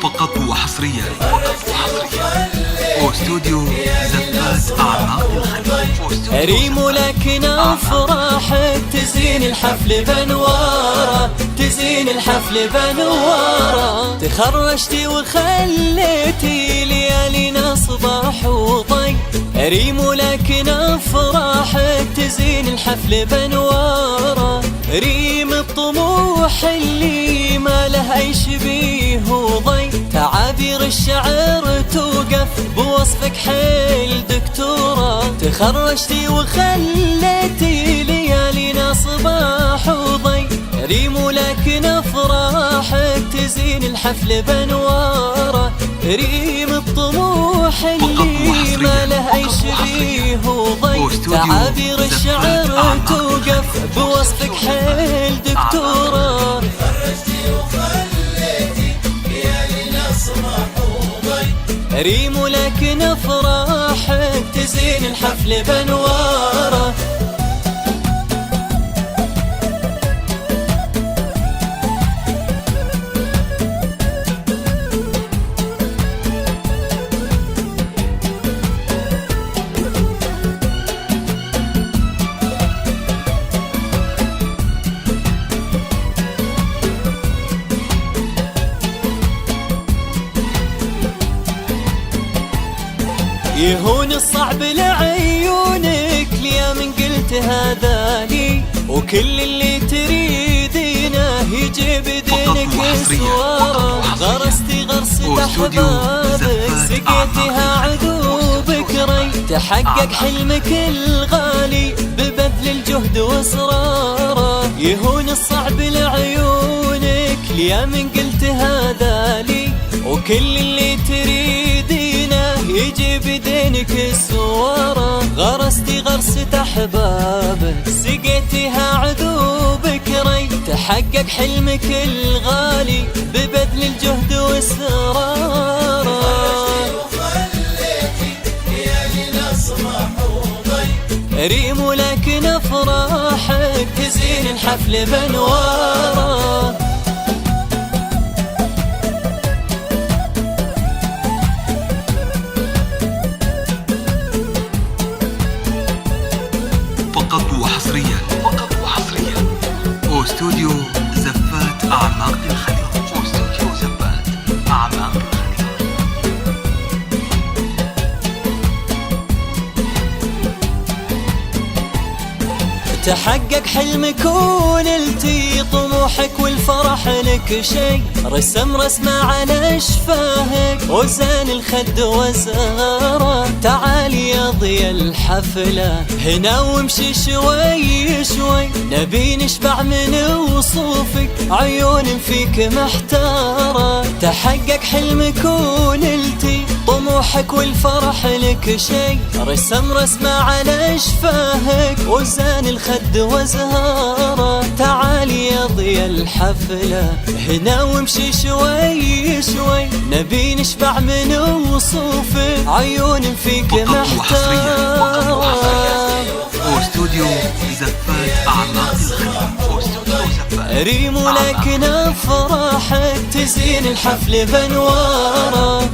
فقط وحصريا واستوديو زفات أعماق الخليج. ريم لكن أفراحك تزين الحفل بنوارة، تزين الحفل بنوارة. تخرجتي وخليتي ليالينا صباح وضي. ريم لكن أفراحك تزين الحفل بنوارة. ريم الطموح اللي ما له أي شبيه وضي. تعابير الشعر توقف بوصفك حيل دكتورة. تخرجتي وخليتي ليالينا صباح وضي. ريم لكن أفراحك تزين الحفل بنوارة. ريم الطموح اللي ما له أي شبيه وضي. تعابير الشعر توقف بوصفك حيل دكتورة. تخرجتي وخليتي ليالينا صباح وضي. ريم لكن أفراحك تزين الحفل بنوارة. يهون الصعب لعيونك ليا من قلت هذا لي. وكل اللي تريدينه يجي بدينك سواره. غرستي غرسة أحبابك سقيتها عذوبك ري. تحقق حلمك الغالي ببذل الجهد وإصراره. يهون الصعب لعيونك ليا من قلت هذا لي. وكل اللي تريدينه يجي بدينك السوارة. غرستي غرسة أحبابك سقيتها عذوبك ري. تحقق حلمك الغالي ببذل الجهد وإصراره. ريم لكن أفراحك تزين الحفل بنوارة. فقط وحصريا واستوديو زفات أعماق الخليج. واستوديو زفات أعماق الخليج. تحقق حلمك ونلتي طموحك والفرح لك شي. رسم رسمة على شفاهك وزان الخد وزغاره. تعالي يا ضيا الحفلة هنا وامشي شوي شوي. نبي نشبع من وصوفك عيون فيك محتارة. تحقق حلمك ونلتي طموحك والفرح لك شي. رسم رسمة على شفاهك وزان الخد وزهاره. تعالي يا ضيا الحفلة هنا وامشي شوي شوي. نبي نشبع من وصوفك عيون فيك محتارة. واستوديو زفات أعماق الخليج. ريم لكن أفراحك تزين الحفل بنوارة.